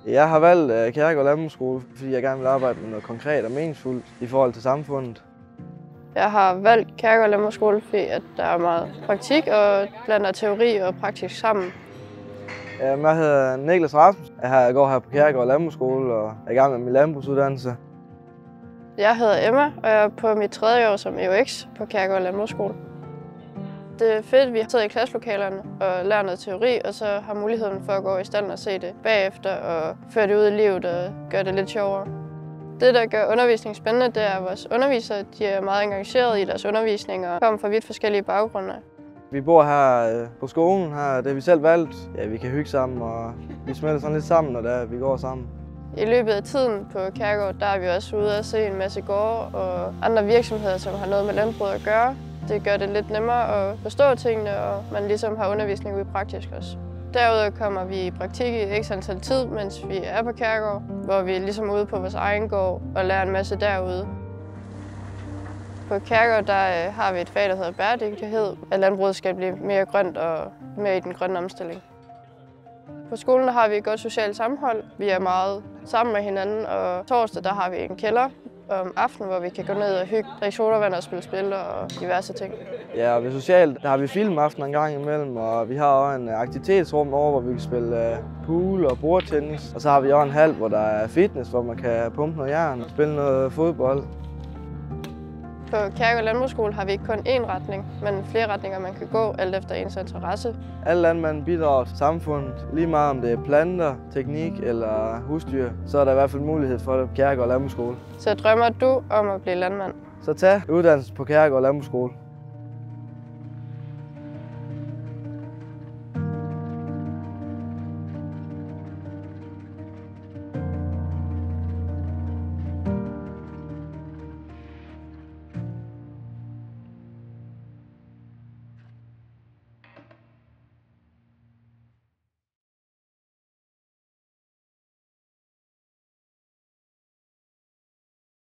Jeg har valgt Kjærgaard Landbrugsskole, fordi jeg gerne vil arbejde med noget konkret og meningsfuldt i forhold til samfundet. Jeg har valgt Kjærgaard Landbrugsskole, fordi at der er meget praktik og blander teori og praktisk sammen. Jeg hedder Niklas Rasmussen. Jeg går her på Kjærgaard Landbrugsskole og er i gang med min landbrugsuddannelse. Jeg hedder Emma, og jeg er på mit 3. år som EUX på Kjærgaard Landbrugsskole. Det er fedt, at vi sidder i klasselokalerne og lærer noget teori, og så har muligheden for at gå i stand og se det bagefter og føre det ud i livet og gøre det lidt sjovere. Det, der gør undervisning spændende, det er, at vores undervisere de er meget engagerede i deres undervisning og kommer fra vidt forskellige baggrunde. Vi bor her på skolen, det har vi selv valgt. Ja, vi kan hygge sammen, og vi smelter sådan lidt sammen, når vi går sammen. I løbet af tiden på Kjærgaard, der er vi også ude at se en masse gårde og andre virksomheder, som har noget med landbrug at gøre. Det gør det lidt nemmere at forstå tingene, og man ligesom har undervisning ude i praktisk også. Derudover kommer vi i praktik i x antal tid, mens vi er på Kjærgaard, hvor vi er ligesom ude på vores egen gård og lærer en masse derude. På Kjærgaard der har vi et fag, der hedder bæredygtighed, at landbruget skal blive mere grønt og mere i den grønne omstilling. På skolen har vi et godt socialt sammenhold. Vi er meget sammen med hinanden, og torsdag der har vi en kælder om aftenen, hvor vi kan gå ned og hygge, drikke sodavand og spille spil og diverse ting. Ja, og ved socialt der har vi filmaften en gang imellem, og vi har også en aktivitetsrum over, hvor vi kan spille pool og bordtennis. Og så har vi også en hal, hvor der er fitness, hvor man kan pumpe noget jern og spille noget fodbold. På Kjærgaard Landbrugsskole har vi ikke kun én retning, men flere retninger, man kan gå, alt efter ens interesse. Alle landmænd bidrager til samfundet. Lige meget om det er planter, teknik eller husdyr, så er der i hvert fald mulighed for det på Kjærgaard Landbrugsskole. Så drømmer du om at blive landmand? Så tag uddannelse på Kjærgaard Landbrugsskole.